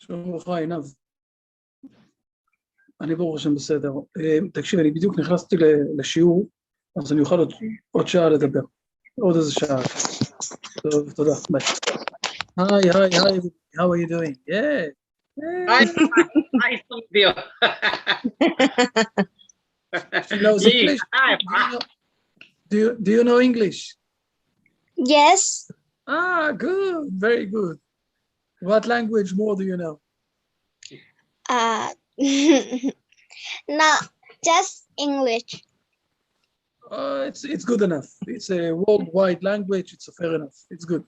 שלום לך עינב. אני ברוך השם בסדר. תקשיב, אני בדיוק נכנסתי לשיעור, אז אני אוכל עוד שעה לדבר. עוד איזה שעה. טוב, תודה. ביי. Hi, how are you doing? Yeah. Hi, Silvio. She knows English. Do you know English? Yes. Ah, good. Very good. What language more do you know? Not just English. It's good enough. It's a worldwide language. It's fair enough. It's good.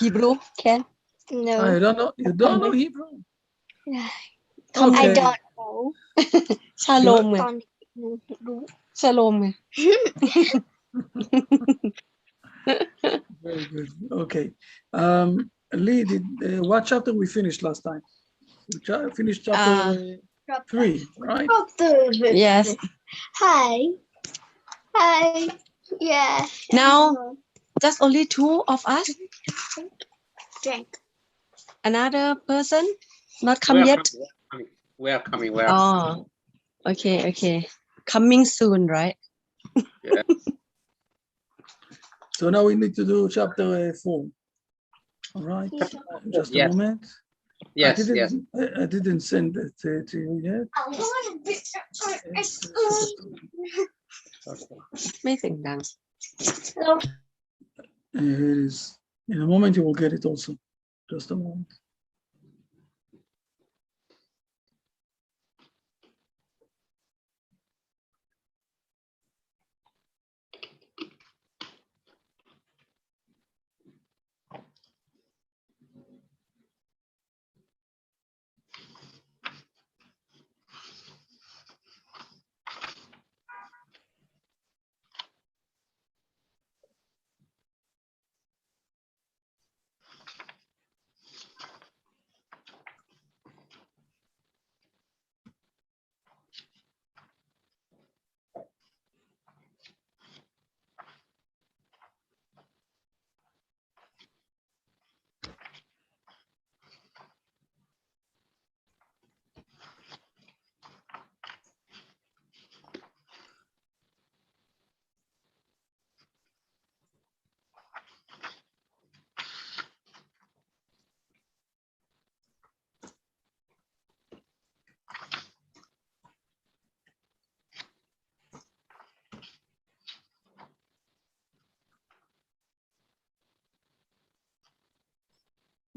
Hebrew can No. I don't know. You don't know Hebrew? I Okay. don't know. Shalom ไง ตอนรู้ Shalom ไง Very good. Okay. Lee, what chapter we finished last time? We finished chapter 3, right? Yes. Hi. Yeah. Now just only two of us. Drink. Another person not come yet. We are coming. Oh, okay. Coming soon, right? Yeah. So now we need to do chapter 4. All right. Just a Yes. moment. Yes. I didn't send it to you yet. I want to be ไม่เสียงดัง It is. In a moment you will get it also. Just a moment.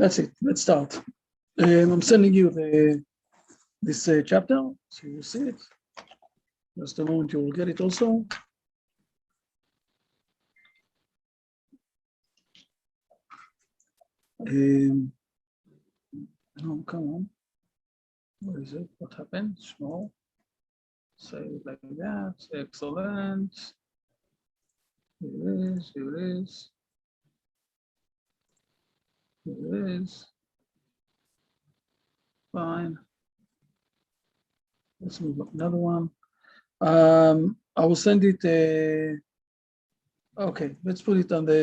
That's it. Let's start. I'm sending you this chapter, so you see it. Just a moment, you will get it also. Oh, come on. Where is it? What happened? Small. Say it like that. Excellent. Here it is. Here it is. Here it is. Fine. Let's move up another one. I will send it. Okay, let's put it on the.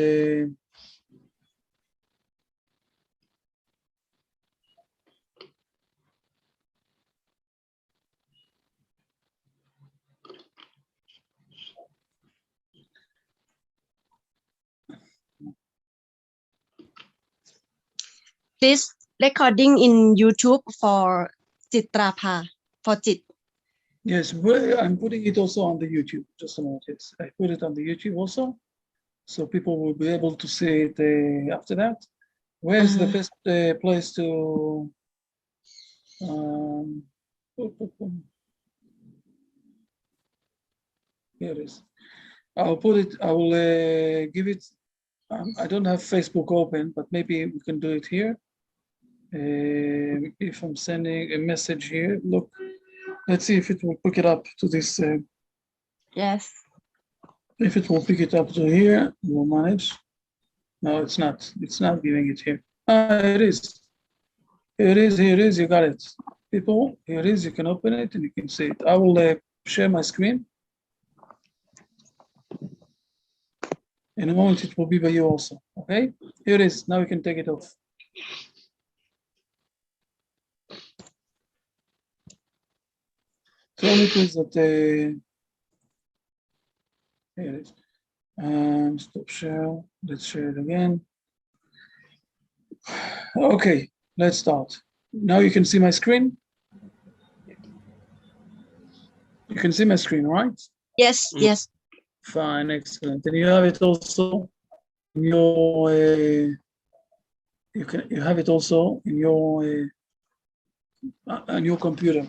This recording in YouTube for Chitrapha for Chit. Yes, I'm putting it also on the YouTube. Just a moment. Yes, I put it on the YouTube also, so people will be able to see it after that. Where's the best place to? Here it is. I'll put it, I will give it, I don't have Facebook open, but maybe we can do it here. If I'm sending a message here, look, let's see if it will pick it up to this. Yes. If it will pick it up to here, we'll manage. No, it's not. It's not giving it here. Ah, it is. Here it is. Here it is. You got it. People, here it is. You can open it and you can see it. I will share my screen. In a moment, it will be by you also. Okay. Here it is. Now we can take it off. Tell me please that here it is. Stop share. Let's share it again. Okay, let's start. Now you can see my screen. You can see my screen, right? Yes, yes. Fine, excellent. And you have it also in your. You have it also in your on your computer.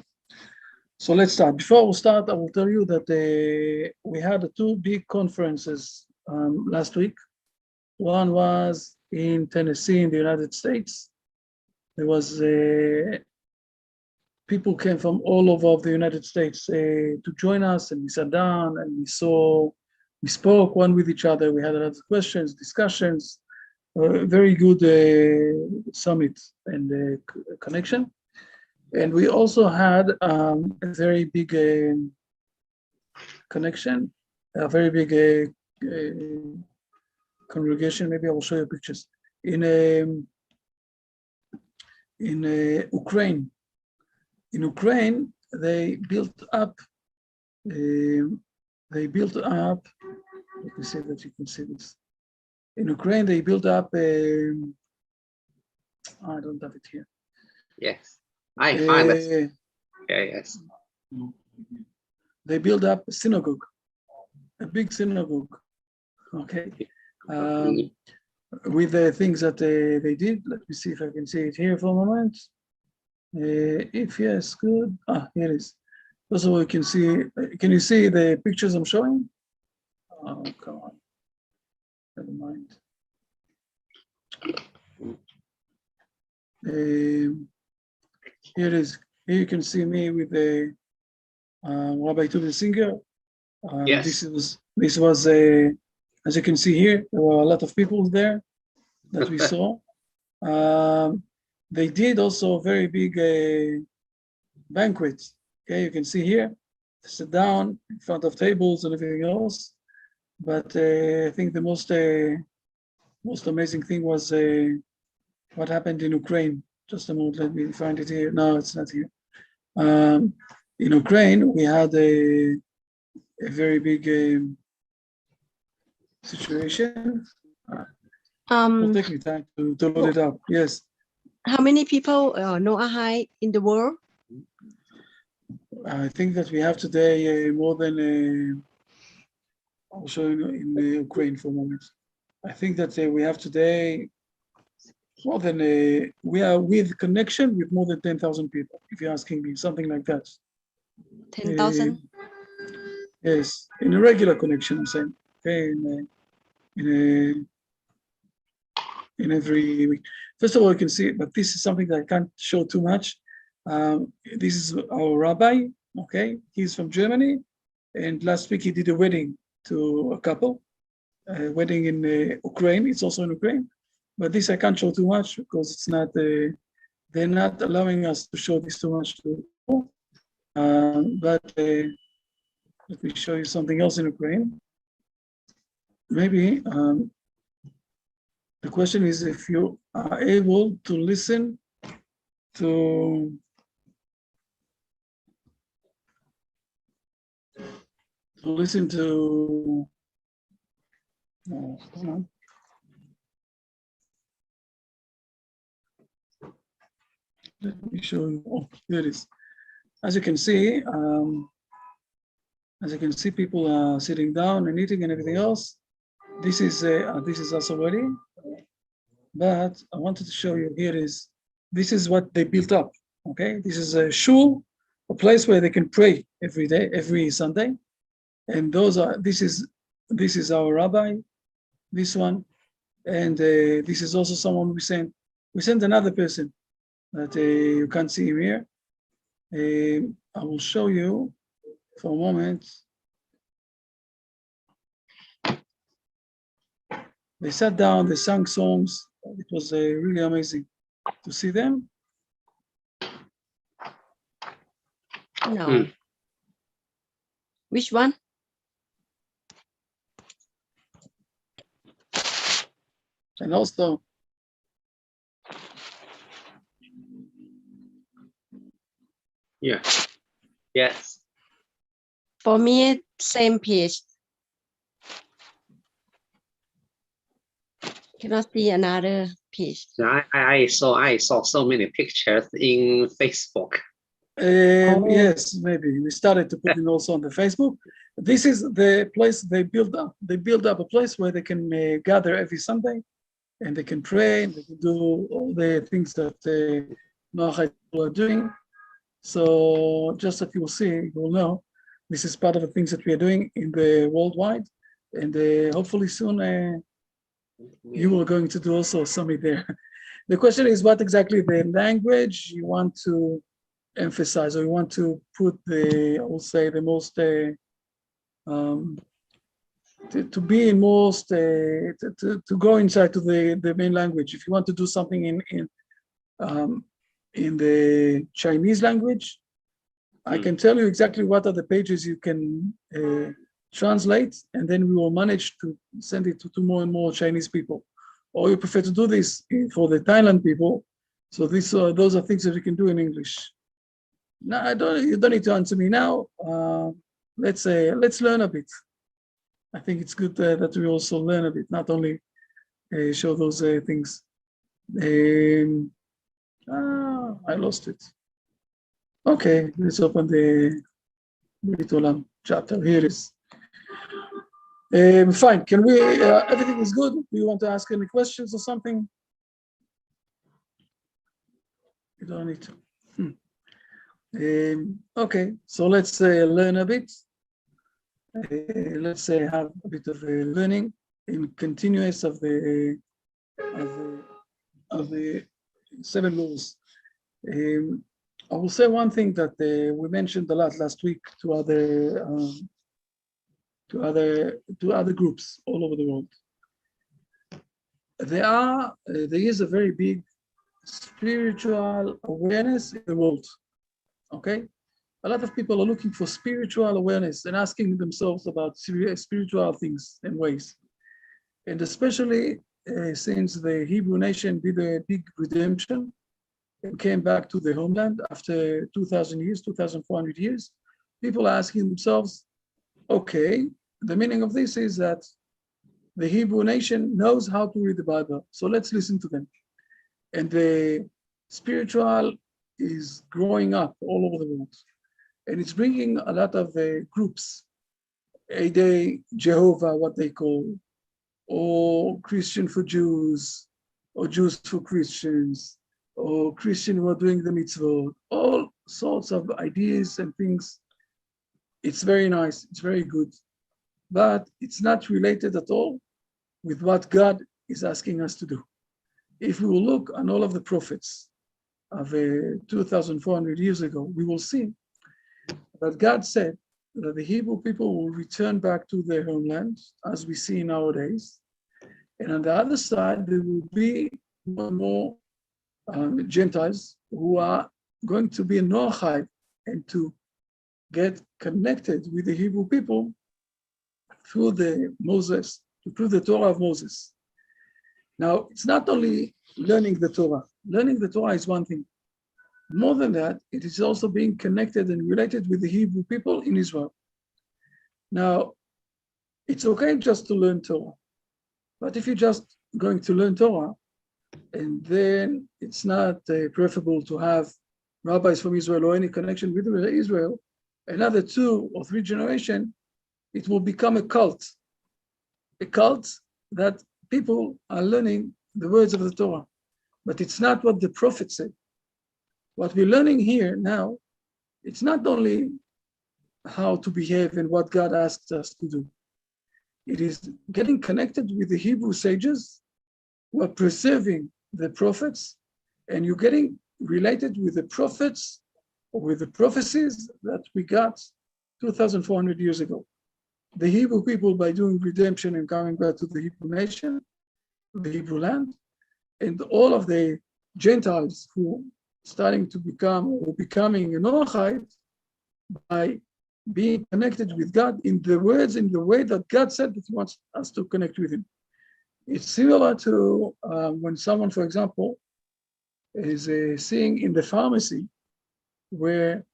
So let's start. Before we start, I will tell you that we had two big conferences last week. One was in Tennessee in the United States. There was people came from all over the United States to join us, and we sat down and we spoke one with each other. We had a lot of questions, discussions, very good summit and connection. And we also had a very big connection, a very big congregation. Maybe I will show you pictures in Ukraine. In Ukraine, they built up. Let me see that you can see this. In Ukraine, they built up. I don't have it here. Yes. I find it. Yeah, yes. They built up a synagogue, a big synagogue. Okay. With the things that they did. Let me see if I can see it here for a moment. If yes, good. Here it is. First of all, you can see. Can you see the pictures I'm showing? Oh, come on. Never mind. Here it is. Here you can see me with the Rabbi Tuvi Singer. Yes. This was as you can see here, there were a lot of people there that we saw. They did also a very big banquet. Okay, you can see here, sit down in front of tables and everything else. But I think the most amazing thing was what happened in Ukraine. Just a moment, let me find it here. No, it's not here. In Ukraine, we had a very big situation. It'll take me time to load it up. Yes. How many people Noahide in the world? I think that we have today more than. I'll show you in Ukraine for a moment. I think that we have today more than we are with connection with more than 10,000 people. If you're asking me something like that. 10,000. Yes, in a regular connection, I'm saying. Okay, in every week. First of all, you can see, but this is something that I can't show too much. This is our rabbi. Okay, he's from Germany, and last week he did a wedding to a couple. Wedding in Ukraine. It's also in Ukraine, but this I can't show too much because it's not. They're not allowing us to show this too much. But let me show you something else in Ukraine. Maybe the question is if you are able to listen to hold on. Let me show you. Oh, here it is. As you can see, people are sitting down and eating and everything else. This is us already, but I wanted to show you. Here is. This is what they built up. Okay, this is a shul, a place where they can pray every day, every Sunday, and this is this is our rabbi, this one, and this is also someone we sent. We sent another person that you can't see him here. I will show you for a moment. They sat down, they sang songs. It was really amazing to see them. No. Which one? And also, Yeah. Yes. For me, same page. Cannot see another page. I saw so many pictures in Facebook. yes, maybe we started to put it also on the Facebook. This is the place they build up. They build up a place where they can gather every Sunday, and they can pray, and they can do all the things that Noahide are doing. So just that you will see, you will know, this is part of the things that we are doing in the worldwide, and hopefully soon you are going to do also something there. The question is what exactly the language you want to emphasize, or you want to put I will say the most, to be in most, to go inside to the main language. If you want to do something in the Chinese language, I can tell you exactly what are the pages you can translate, and then we will manage to send it to more and more Chinese people. Or you prefer to do this for the Thailand people. So those are things that you can do in English. No, you don't need to answer me now. Let's learn a bit. I think it's good that we also learn a bit, not only show those things. I lost it. Okay, let's open the Brit Olam chapter. Here it is. Fine. Can we? Everything is good. Do you want to ask any questions or something? You don't need to. Okay, so let's learn a bit. Let's have a bit of learning in continuous of the 7 laws. I will say one thing that we mentioned a lot last week to other groups all over the world. There is a very big spiritual awareness in the world. Okay, a lot of people are looking for spiritual awareness and asking themselves about spiritual things and ways, and especially since the Hebrew nation did a big redemption and came back to the homeland after 2,000 years, 2,400 years, people are asking themselves, okay, the meaning of this is that the Hebrew nation knows how to read the Bible, so let's listen to them. And the spiritual is growing up all over the world. And it's bringing a lot of groups, A Day, Jehovah, what they call, or Christian for Jews, or Jews for Christians, or Christian who are doing the mitzvot, all sorts of ideas and things. It's very nice, it's very good, but it's not related at all with what God is asking us to do. If we will look on all of the prophets of 2,400 years ago, we will see that God said that the Hebrew people will return back to their homeland, as we see nowadays. And on the other side, there will be more and more Gentiles who are going to be in Noahide and to get connected with the Hebrew people through the Torah of Moses. Now, it's not only learning the Torah. Learning the Torah is one thing. More than that, it is also being connected and related with the Hebrew people in Israel. Now, it's okay just to learn Torah, but if you're just going to learn Torah, and then it's not preferable to have rabbis from Israel or any connection with Israel, another 2 or 3 generations, it will become a cult that people are learning the words of the Torah, but it's not what the prophet said. What we're learning here now, it's not only how to behave and what God asks us to do. It is getting connected with the Hebrew sages who are preserving the prophets, and you're getting related with the prophets or with the prophecies that we got 2,400 years ago. The Hebrew people, by doing redemption and coming back to the Hebrew nation, the Hebrew land, and all of the Gentiles who starting to becoming a Noahide by being connected with God in the words, in the way that God said that He wants us to connect with Him. It's similar to when someone, for example, is seeing in the pharmacy where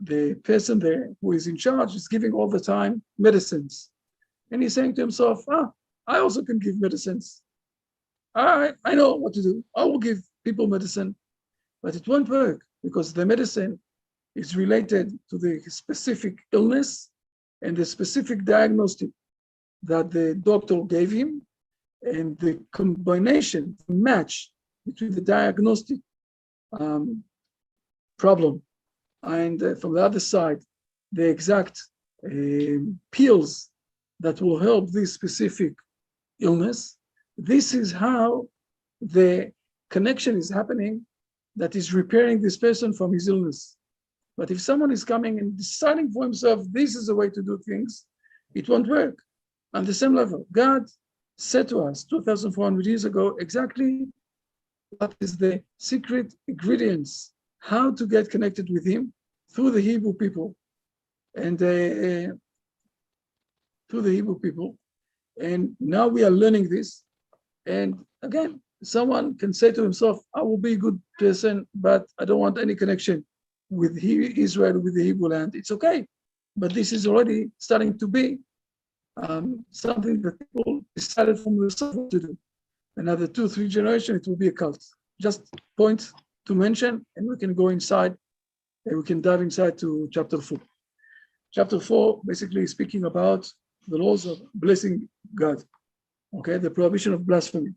the person there who is in charge is giving all the time medicines. And he's saying to himself, I also can give medicines. I know what to do. I will give people medicine, but it won't work because the medicine is related to the specific illness and the specific diagnostic that the doctor gave him, and the combination, the match between the diagnostic problem and from the other side, the exact pills that will help this specific illness. This is how the connection is happening that is repairing this person from his illness. But if someone is coming and deciding for himself, this is the way to do things, it won't work. On the same level, God said to us 2,400 years ago exactly what is the secret ingredients, how to get connected with Him through the Hebrew people, and through the Hebrew people. And now we are learning this. And again, someone can say to himself, I will be a good person, but I don't want any connection with Israel, with the Hebrew land. It's okay. But this is already starting to be something that people decided from themselves to do. Another 2-3 generations, it will be a cult. Just point to mention, and we can go inside, and we can dive inside to chapter 4. Chapter 4 basically is speaking about the laws of blessing God. Okay, the prohibition of blasphemy.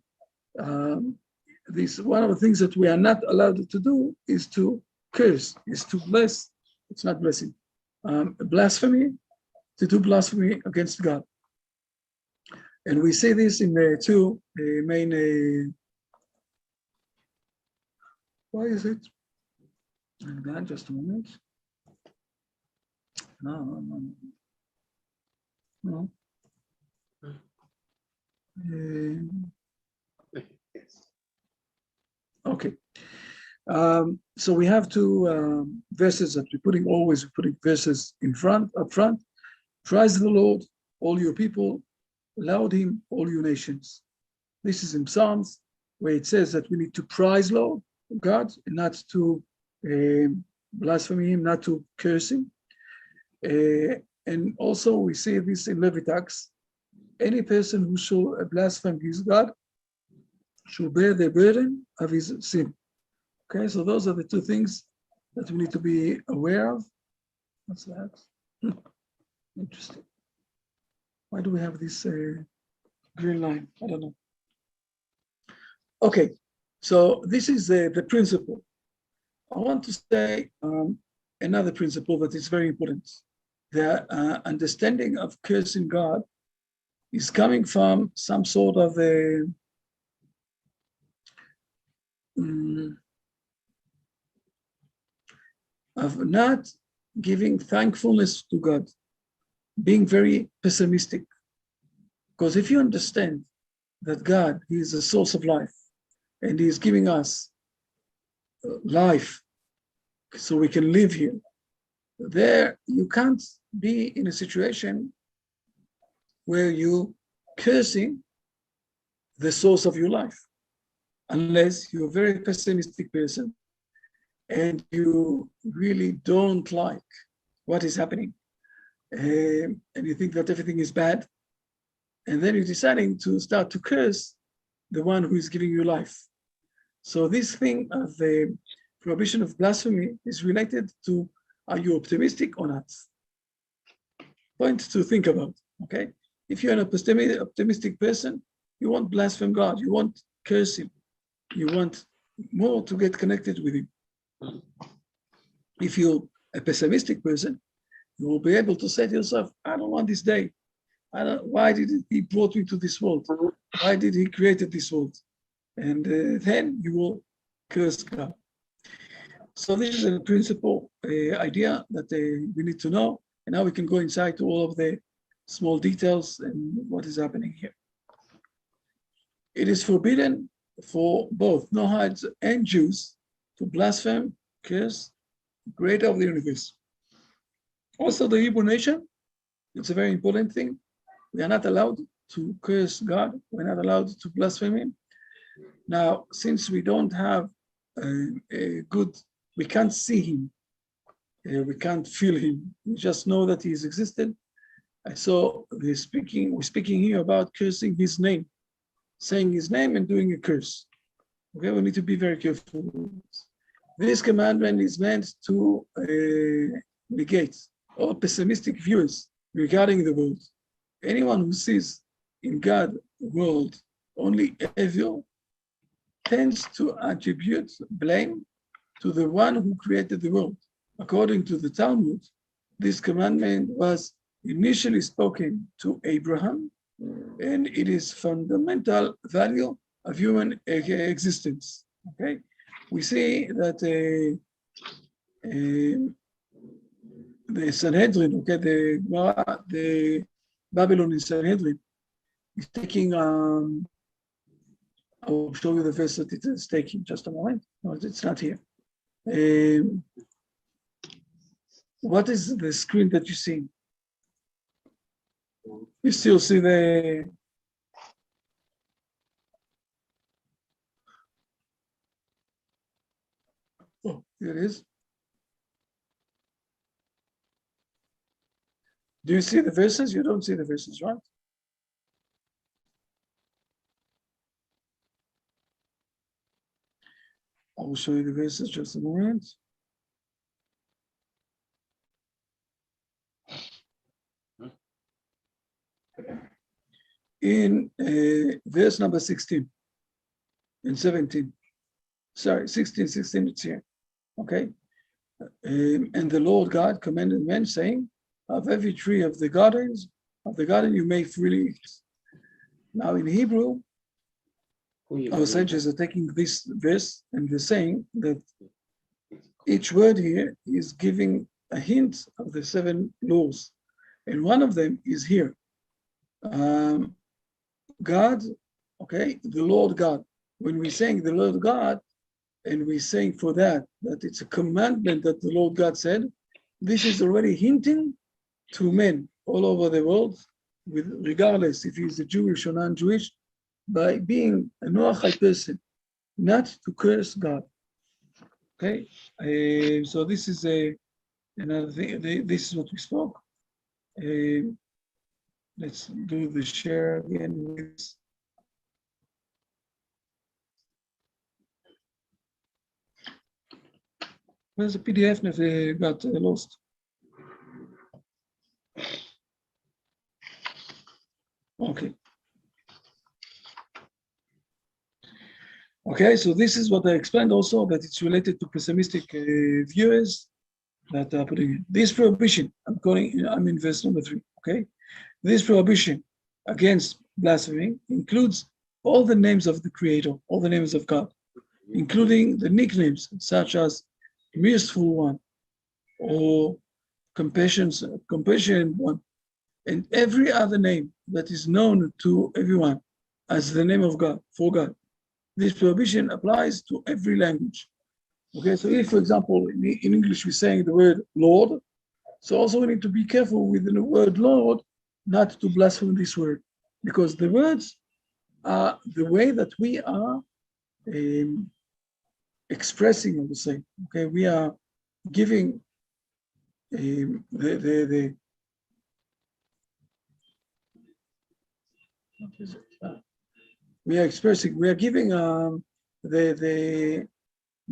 This one of the things that we are not allowed to do is to curse, is to bless. It's not blessing. Blasphemy, to do blasphemy against God. And we see this in the two main. Why is it? And just a moment. No. Okay. So we have two verses that we're putting verses up front. Praise the Lord, all your people, laud Him, all you nations. This is in Psalms, where it says that we need to praise Lord God, and not to blaspheme Him, not to curse Him. And also we see this in Leviticus. Any person who shall blaspheme his God shall bear the burden of his sin. Okay, so those are the two things that we need to be aware of. What's that? Interesting. Why do we have this green line? I don't know. Okay, so this is the principle. I want to say another principle that is very important. The understanding of cursing God is coming from some sort of a of not giving thankfulness to God, being very pessimistic. Because if you understand that God, He is the source of life, and He is giving us life so we can live here, there you can't be in a situation where you cursing the source of your life, unless you're a very pessimistic person and you really don't like what is happening, and you think that everything is bad, and then you're deciding to start to curse the one who is giving you life. So this thing of the prohibition of blasphemy is related to, are you optimistic or not? Point to think about, okay? If you're an optimistic person, you won't blaspheme God, you won't curse Him, you want more to get connected with Him. If you're a pessimistic person, you will be able to say to yourself, I don't want this day. Why did he brought me to this world? Why did he created this world? And then you will curse God. So this is a principal idea that we need to know. And now we can go inside to all of the small details and what is happening here. It is forbidden for both Noahides and Jews to blaspheme, curse, the creator of the universe. Also the Hebrew nation, it's a very important thing. We are not allowed to curse God. We're not allowed to blaspheme him. Now, since we don't have a good, we can't see him. We can't feel him. We just know that he has existed. So we're speaking here about cursing his name, saying his name and doing a curse. Okay, we need to be very careful. This commandment is meant to negate all pessimistic views regarding the world. Anyone who sees in God world only evil tends to attribute blame to the one who created the world. According to the Talmud, this commandment was initially spoken to Abraham, and it is fundamental value of human existence. Okay, we see that the Sanhedrin, okay, the Babylonian Sanhedrin is taking. I will show you the verse that it is taking. Just a moment. No, it's not here. What is the screen that you see? You still see the. Oh, here it is. Do you see the verses? You don't see the verses, right? I will show you the verses just a moment. In verse number 16 and 17. Sorry, 16, it's here. Okay. And the Lord God commanded men, saying, of every tree of the garden you may freely eat. Now in Hebrew, our sages are taking this verse and they're saying that each word here is giving a hint of the 7 laws. And one of them is here. God, okay, the Lord God. When we're saying the Lord God, and we're saying for that it's a commandment that the Lord God said, this is already hinting to men all over the world, regardless if he's a Jewish or non-Jewish, by being a Noahide person, not to curse God. Okay, so this is another thing. This is what we spoke. Let's do the share again with. Where's the PDF that got lost? Okay. Okay, so this is what I explained also, that it's related to pessimistic viewers that are putting in. This prohibition, I'm in verse number 3, okay? This prohibition against blasphemy includes all the names of the Creator, all the names of God, including the nicknames such as Merciful One or Compassionate One, and every other name that is known to everyone as the name of God, for God. This prohibition applies to every language. Okay, so if, for example, in English we're saying the word Lord, so also we need to be careful with the word Lord, not to blaspheme this word, because the words are the way that we are expressing, I would say. Okay, we are giving we are giving the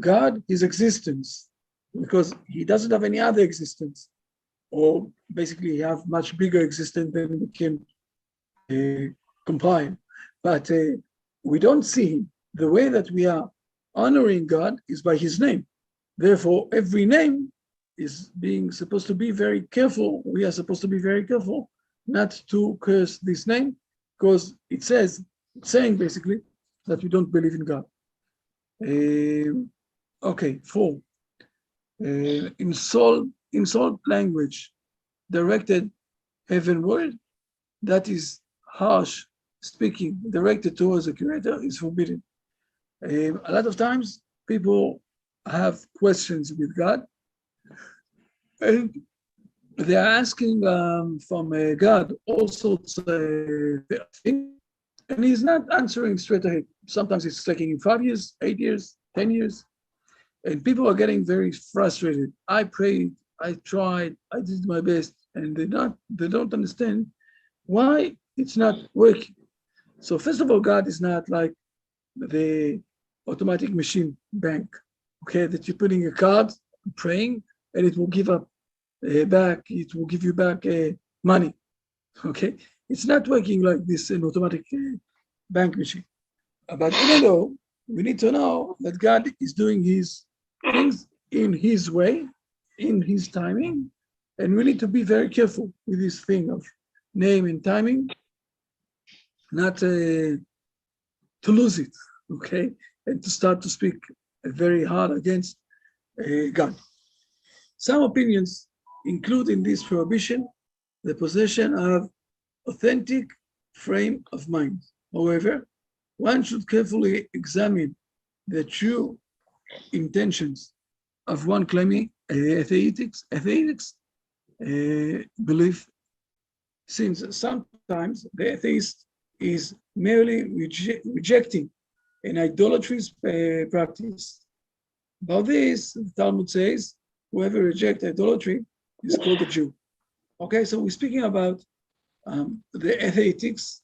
God his existence, because he doesn't have any other existence, or basically he have much bigger existence than we can compile. But we don't see him. The way that we are honoring God is by his name. Therefore, every name is being supposed to be very careful. We are supposed to be very careful not to curse this name, because it's saying basically that we don't believe in God. Okay, 4. Insult language directed heavenward, that is harsh speaking directed towards the creator, is forbidden. A lot of times people have questions with God, and they are asking from God all sorts of things, and he's not answering straight ahead. Sometimes it's taking him 5 years, 8 years, 10 years, and people are getting very frustrated. I prayed, I tried, I did my best, and they don't understand why it's not working. So first of all, God is not like the automatic machine bank, okay, that you're putting a card, praying, and it will give up back, it will give you back money, okay? It's not working like this, an automatic bank machine. But even though we need to know that God is doing his things in his way, in his timing, and we need to be very careful with this thing of name and timing, not to lose it, okay? And to start to speak very hard against God. Some opinions include in this prohibition the possession of authentic frame of mind. However, one should carefully examine the true intentions of one claiming atheistics belief, since sometimes the atheist is merely rejecting an idolatrous practice. About this, the Talmud says, whoever rejects idolatry is called a Jew. Okay, so we're speaking about the atheist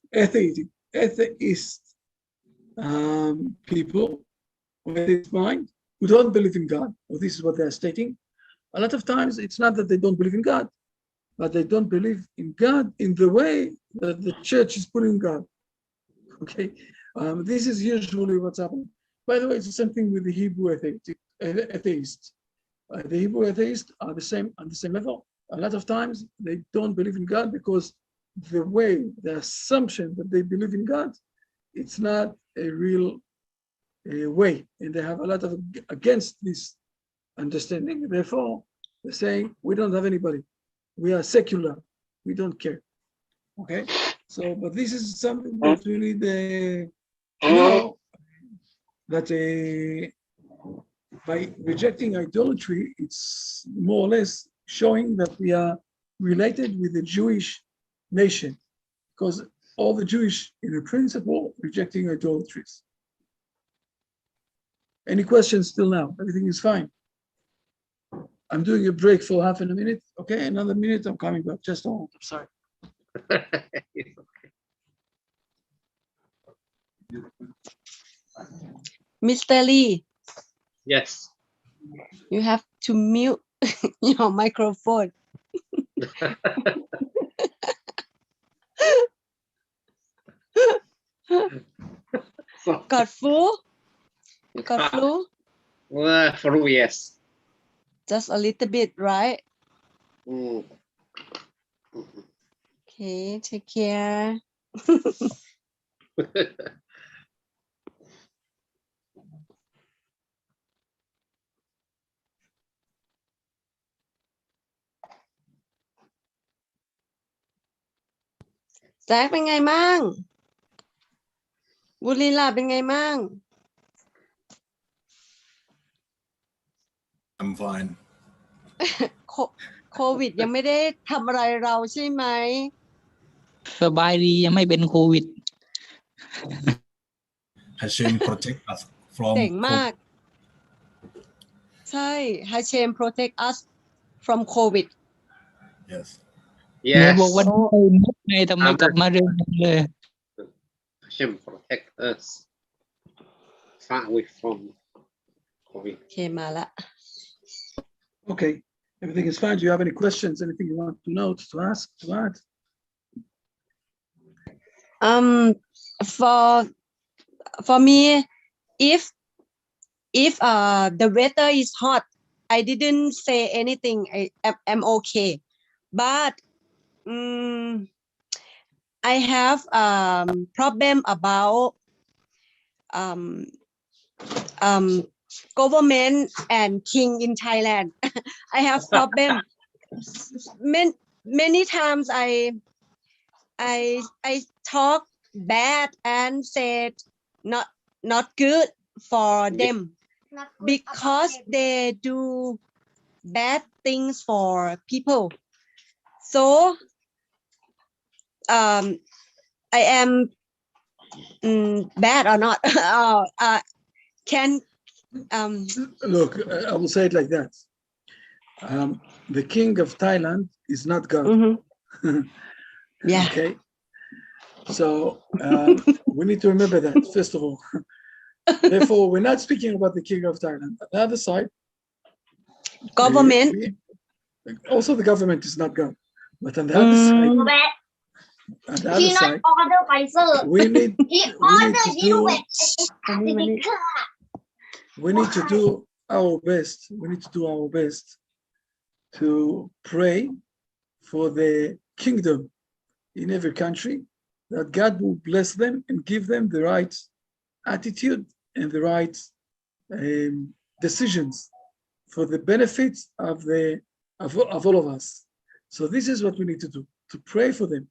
people with this mind who don't believe in God. Well, this is what they're stating. A lot of times, it's not that they don't believe in God, but they don't believe in God in the way that the church is putting God. Okay, this is usually what's happening. By the way, it's the same thing with the Hebrew atheists. The Hebrew atheists are on the same level. A lot of times they don't believe in God because the assumption that they believe in God, it's not a real way, and they have a lot of against this understanding. Therefore, they're saying we don't have anybody. We are secular. We don't care. Okay. So, but this is something that we need to know, that by rejecting idolatry, it's more or less showing that we are related with the Jewish nation, because all the Jewish, in a principle, rejecting idolatries. Any questions till now? Everything is fine. I'm doing a break for half a minute. Okay, another minute, I'm coming back. Just hold. I'm sorry. Mr. Lee, Yes. you have to mute your microphone. Got flu? Got flu? Well, for yes. Just a little bit, right? Mm. Okay, take care. แจ็คเป็นไงมั่งบุรีล่ะเป็นไงมั่ง I'm fine. โควิดยังไม่ได้ทำอะไรเราใช่ไหม สบายดียังไม่เป็นโควิด Hashem protect us from เจ๋งมาก ใช่ Hashem protect us from COVID. Yes. หนู Yes. บอกว่าไปมุดไงทำไมกลับมาเร็วจังเลย Hashem protect us far away from COVID. โอเคมาละ Okay, everything is fine. Do you have any questions? Anything you want to know, to ask, to add? For me, if the weather is hot, I didn't say anything. I'm okay, but I have problem about um, government and king in Thailand. I have problem. Many times I talk bad and said not good for them Not good because about them. they do bad things for people. So I am bad or not? Can Look, I will say it like that. The king of Thailand is not God. mhm. Yeah. Okay. So we need to remember that, first of all. Therefore, we're not speaking about the king of Thailand. On the other side, Government. also the government is not God. But on the other side, Go back. on the other He not side, order Pfizer. we need He to ordered you do with we need to do our best. We need to do our best to pray for the kingdom in every country, that God will bless them and give them the right attitude and the right decisions for the benefits of all of us. So this is what we need to do, to pray for them,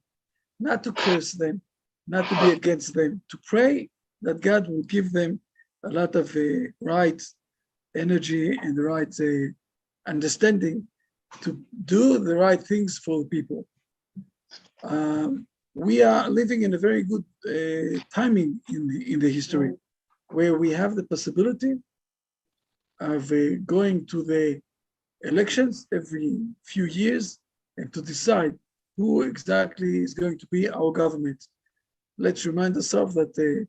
not to curse them, not to be against them, to pray that God will give them a lot of right energy and the right understanding to do the right things for the people. We are living in a very good timing in the history, where we have the possibility of going to the elections every few years and to decide who exactly is going to be our government. Let's remind ourselves that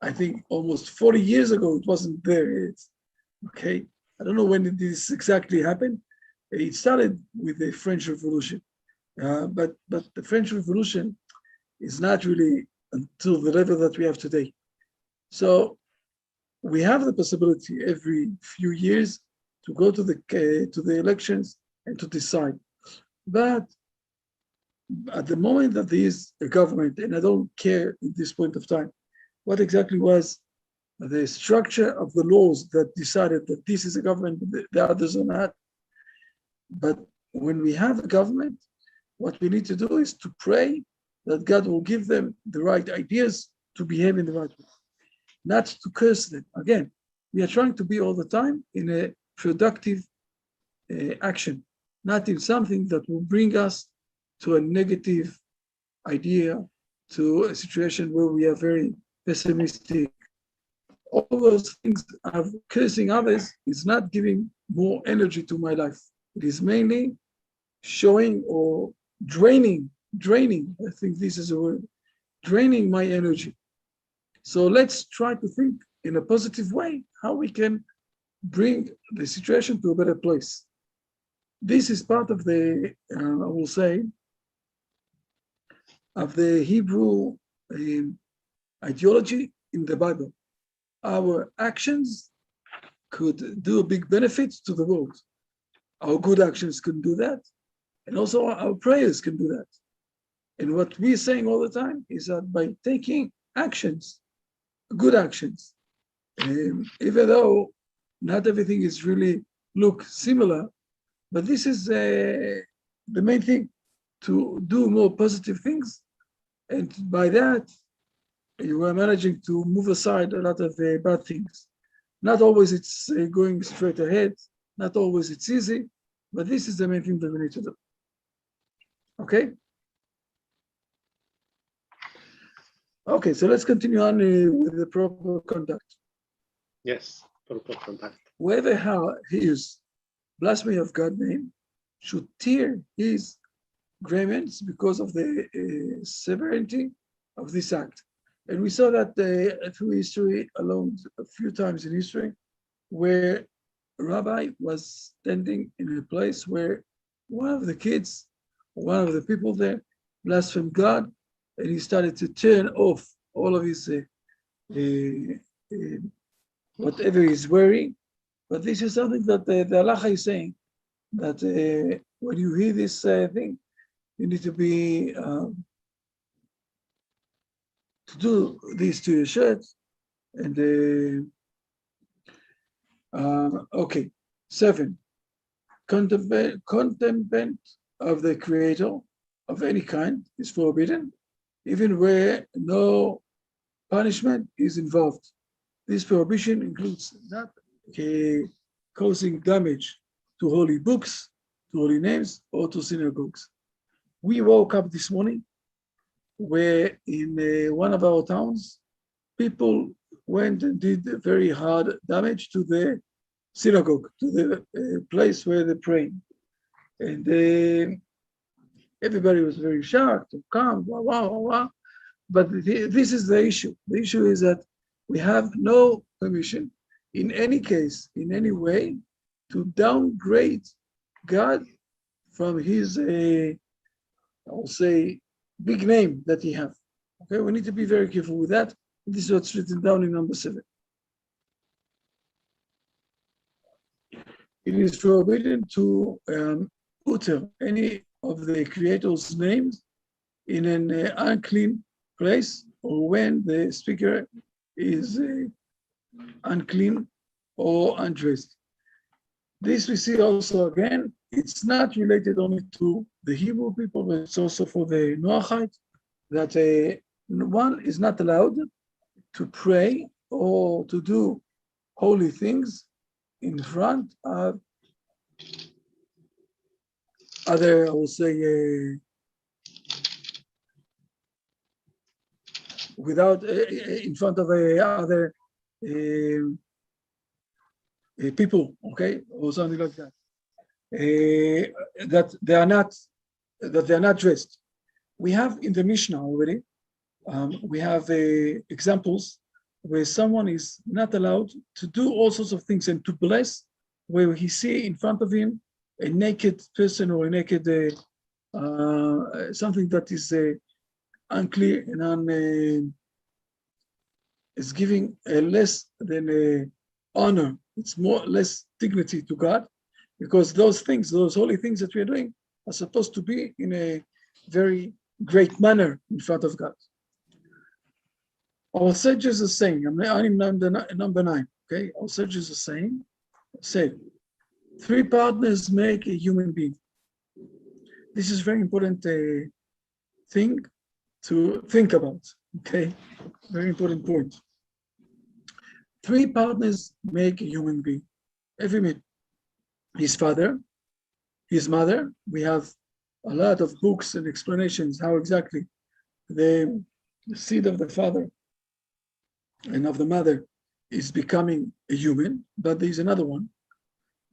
I think almost 40 years ago, it wasn't there yet. Okay, I don't know when did this exactly happen. It started with the French Revolution, but the French Revolution is not really until the level that we have today. So we have the possibility every few years to go to the elections and to decide. But at the moment that there is a government, and I don't care at this point of time what exactly was the structure of the laws that decided that this is a government, the others are not. But when we have a government, what we need to do is to pray that God will give them the right ideas to behave in the right way, not to curse them. Again, we are trying to be all the time in a productive action, not in something that will bring us to a negative idea, to a situation where we are very pessimistic. All those things of cursing others is not giving more energy to my life. It is mainly showing or draining, I think this is a word, draining my energy. So let's try to think in a positive way how we can bring the situation to a better place. This is part of the, I will say, of the Hebrew ideology in the Bible. Our actions could do a big benefit to the world. Our good actions can do that. And also our prayers can do that. And what we're saying all the time is that by taking actions, good actions, even though not everything is really look similar, but this is the main thing, to do more positive things. And by that, you are managing to move aside a lot of bad things. Not always it's going straight ahead, not always it's easy, but this is the main thing that we need to do. Okay? Okay, so let's continue on with the proper conduct. Yes, proper conduct. Whoever hears blasphemy of God's name should tear his garments because of the severity of this act. And we saw that through history alone, a few times in history, where a rabbi was standing in a place where one of the kids, one of the people there, blasphemed God, and he started to turn off all of his whatever he's wearing. But this is something that the halacha is saying, that when you hear this thing, you need to be to do these to your shirt. And okay, 7, contempt of the creator of any kind is forbidden, even where no punishment is involved. This prohibition includes not causing damage to holy books, to holy names, or to synagogues. We woke up this morning where in one of our towns, people went and did very hard damage to the synagogue, to the place where they pray. And everybody was very shocked and calm, blah, blah, blah, blah. But this is the issue. The issue is that we have no permission in any case, in any way, to downgrade God from his, I'll say, big name that he has. Okay, we need to be very careful with that. This is what's written down in number 7. It is forbidden to utter any of the creator's names in an unclean place, or when the speaker is unclean or undressed. This we see also again, it's not related only to the Hebrew people, but it's also for the Noahide, that one is not allowed to pray or to do holy things in front of other, I will say, without, in front of other people, okay, or something like that, that they are not dressed. We have in the Mishnah already, we have examples where someone is not allowed to do all sorts of things and to bless, where he see in front of him a naked person or a naked something that is unclear and is giving a less than honor. It's less dignity to God, because those things, those holy things that we are doing, are supposed to be in a very great manner in front of God. Our sages are saying, I'm number 9, okay? Our sages are saying, say, 3 partners make a human being. This is very important thing to think about, okay? Very important point. 3 partners make a human being. Every man. His father, his mother. We have a lot of books and explanations how exactly the seed of the father and of the mother is becoming a human, but there's another one.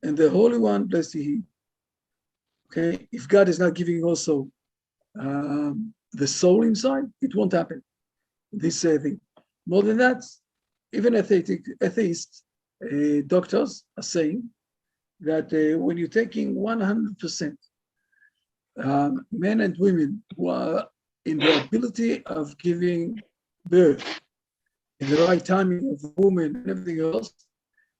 And the Holy One, blessed he. Okay, if God is not giving also the soul inside, it won't happen. This thing. More than that, even atheist doctors are saying that when you're taking 100% men and women who are in the ability of giving birth, in the right timing of the woman and everything else,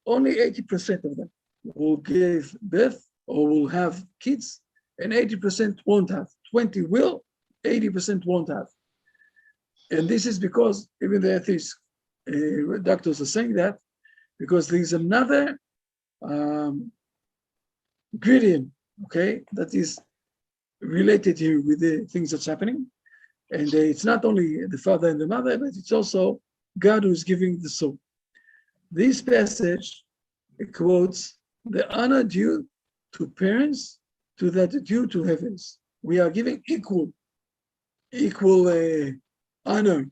only 80% of them will give birth or will have kids, and 80% won't have. 20 will, 80% won't have. And this is because even the atheist doctors are saying that, because there's another ingredient, okay, that is related here with the things that's happening. And it's not only the father and the mother, but it's also God who is giving the soul. This passage quotes the honor due to parents to that due to heavens. We are giving equal honor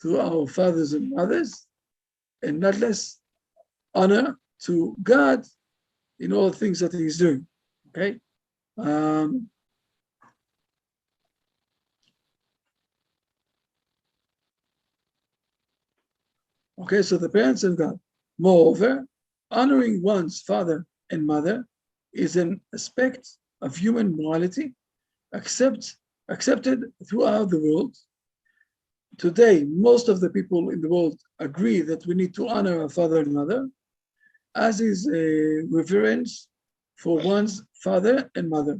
to our fathers and mothers, and not less honor to God in all the things that he is doing. Okay. Okay, so the parents and God. Moreover, honoring one's father and mother is an aspect of human morality accepted throughout the world. Today, most of the people in the world agree that we need to honor our father and mother, as is a reverence for one's father and mother.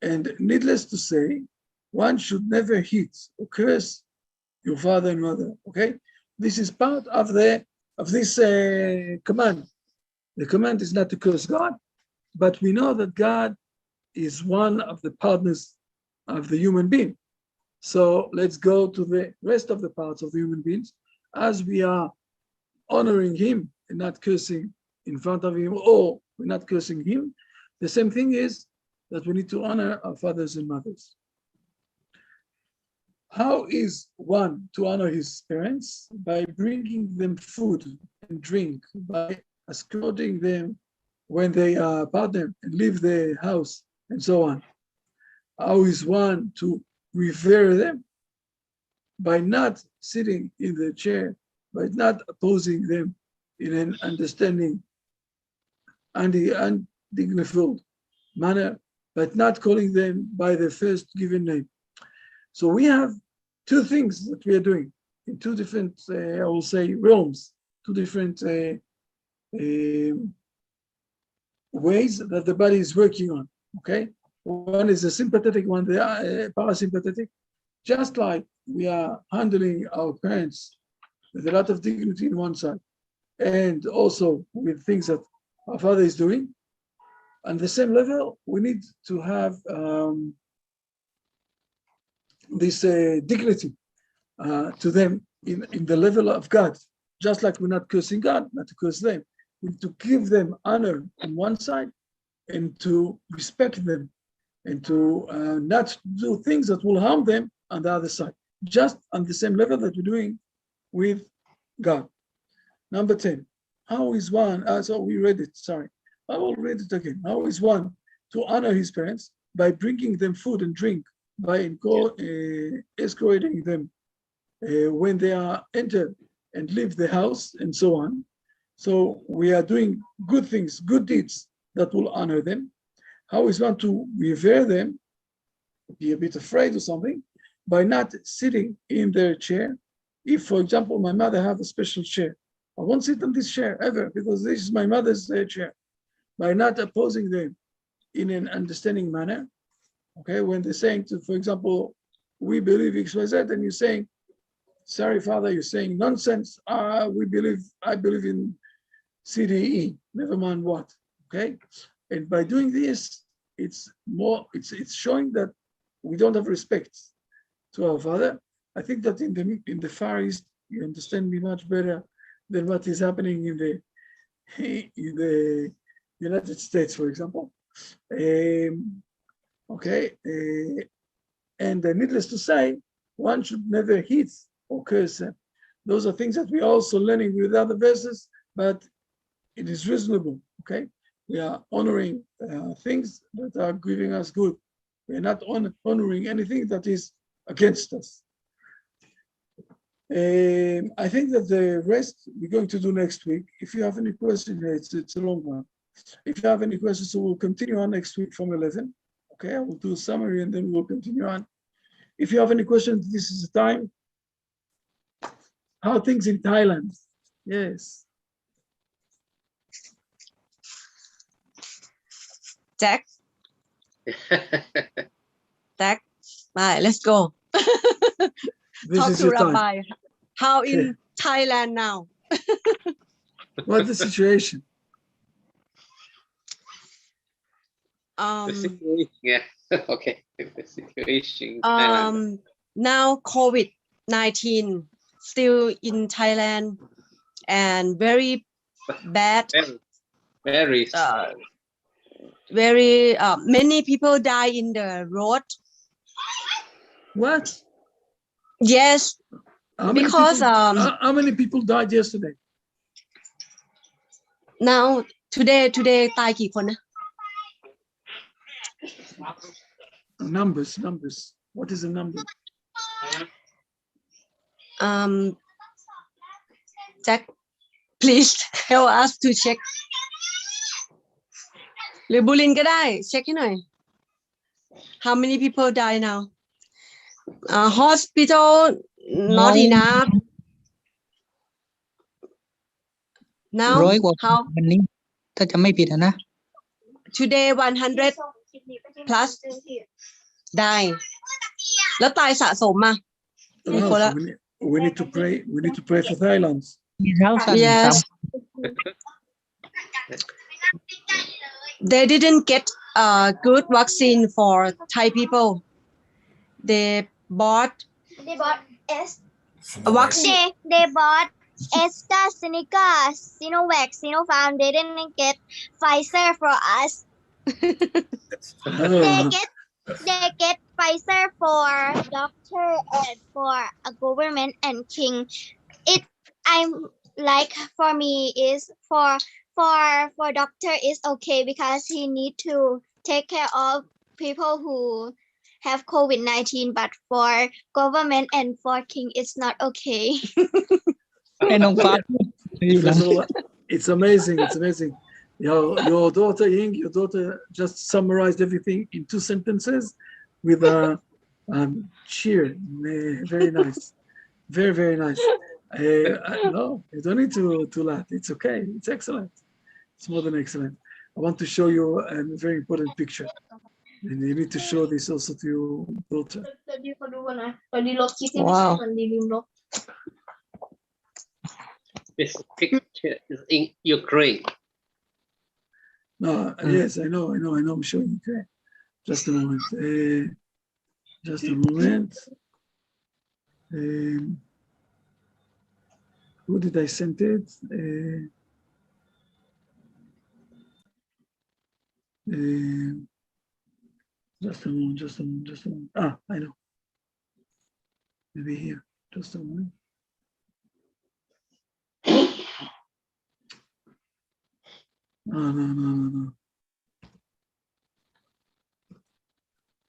And needless to say, one should never hit or curse your father and mother. Okay, this is part of this command. The command is not to curse God, but we know that God is one of the partners of the human being. So let's go to the rest of the parts of the human beings as we are honoring him and not cursing in front of him, or we're not cursing him. The same thing is that we need to honor our fathers and mothers. How is one to honor his parents? By bringing them food and drink, by escorting them when they are partner and leave the house, and so on. How is one to revere them? By not sitting in the chair, by not opposing them in an understanding and undignified manner, but not calling them by their first given name. So we have two things that we are doing in two different, I will say, realms, two different ways that the body is working on, okay? One is a sympathetic one, the parasympathetic. Just like we are handling our parents with a lot of dignity on one side, and also with things that our father is doing, on the same level, we need to have this dignity to them in the level of God. Just like we're not cursing God, not to curse them. We need to give them honor on one side and to respect them and to not do things that will harm them on the other side. Just on the same level that we're doing with God. Number 10, how is one, so we read it, sorry. I will read it again. How is one to honor his parents? By bringing them food and drink, by escorting them when they are entered and leave the house, and so on. So we are doing good things, good deeds that will honor them. How is one to revere them? Be a bit afraid or something, by not sitting in their chair. If, for example, my mother have a special chair, I won't sit on this chair ever because this is my mother's chair. By not opposing them in an understanding manner, okay? When they're saying to, for example, we believe XYZ, and you're saying, sorry, father, you're saying nonsense. I believe in CDE, never mind what, okay? And by doing this, it's showing that we don't have respect to our father. I think that in the Far East, you understand me much better than what is happening in the United States, for example. Okay, and needless to say, one should never hit or curse them. Those are things that we're also learning with other verses, but it is reasonable, okay? We are honoring things that are giving us good. We are not honoring anything that is against us. I think that the rest we're going to do next week. If you have any questions, it's a long one. If you have any questions, so we'll continue on next week from 11. Okay, I will do a summary and then we'll continue on. If you have any questions, this is the time. How are things in Thailand? Yes. Jack, bye, let's go. This Talk is to your time. Rabbi. How in Okay. Thailand now? What's the situation? The situation, yeah. Okay. The situation in Thailand. Now COVID-19 still in Thailand and very bad. Very Many people die in the road. What? Yes, How many because people, how many people died yesterday? now today ตายกี่คนนะ Numbers. What is the number? Jack, please help us to check หรือบุรินทร์ก็ได้เช็คให้หน่อย How many people die now? Hospital not enough. Now 100 กว่า how วันนี้ ถ้าจะไม่ผิดนะ today 100 plus die แล้วตายสะสมมา I don't know, we need to pray. We need to pray for Thailand. มีเท้าสั่น Yes. ตาม They didn't get a good vaccine for Thai people. They bought They bought a vaccine. they bought AstraZeneca, Sinovac, Sinopharm. They didn't get Pfizer for us. They Oh, get Pfizer for doctor and for a government and king. It I'm like for me is for doctor is okay because he need to take care of people who have COVID-19, but for government and for king it's not okay. ให้น้องฟ้าดีนะ first of all, it's amazing. It's amazing. Your daughter Ying, your daughter just summarized everything in 2 sentences with a cheer. Very nice. Very, very nice. No, you don't need to laugh. It's okay. It's excellent. It's more than excellent. I want to show you a very important picture. And you need to show this also to your daughter. Wow. This picture is in Ukraine. No, yes, I know. I'm showing you. Okay. Just a moment. Just a moment. Who did I send it? Just a moment. Ah, I know. Maybe here. Just a moment. No.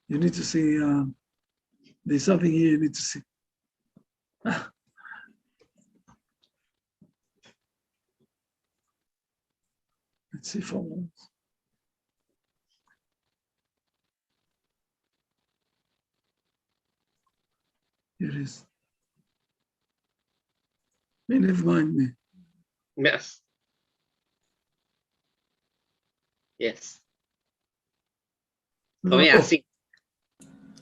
You need to see, there's something here you need to see. Let's see for once. Here it is. Never mind me. Yes. Yes. Oh yeah, Oh, see.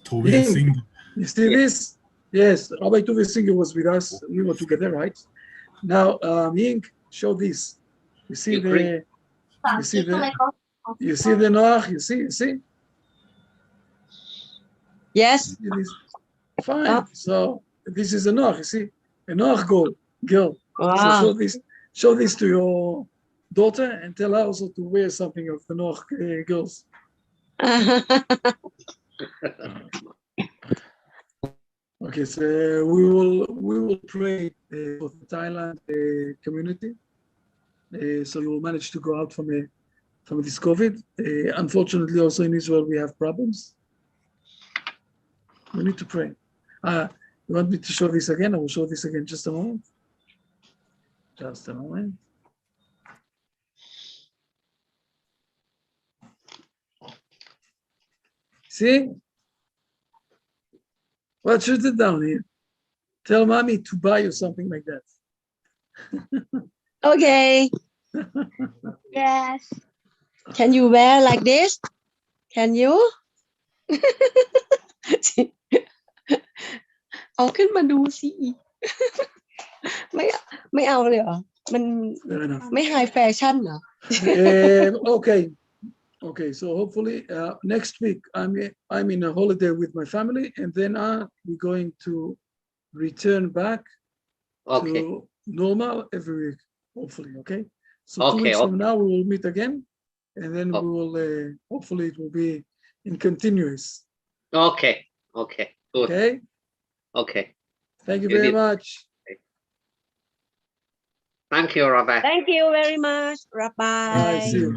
Tove Singh. you see this? Yes, Rabbi Tove Singer was with us. We were together, right? Now, Ying, show this. You see Ukraine. you see the Noach? You see? Yes. You see this? Fine. So this is a Noach. You see, a Noach girl. So Wow. show this to your daughter and tell her also to wear something of the Noach girls. Okay, so we will pray for the Thailand community. So you will manage to go out from this COVID. Unfortunately, also in Israel we have problems. We need to pray. You want me to show this again? I will show this again. Just a moment. Just a moment. See? Well, shoot it down here. Tell mommy to buy you something like that. Okay. Yes. Can you wear like this? Can you? เอาขึ้นมาดูสิ ไม่เอาเลยเหรอ มัน Fair enough. ไม่ไฮแฟชั่นเหรอ Okay. So hopefully next week I'm in a holiday with my family, and then we're going to return back Okay. to normal every week. Hopefully, okay. So 2 Okay, weeks from okay. now we will meet again, and then we will hopefully it will be in continuous. Okay. Okay. Good. Okay. Okay. Thank you You very did. much. Thank you, Rabbi. Thank you very much. Rabbi. Bye. See you.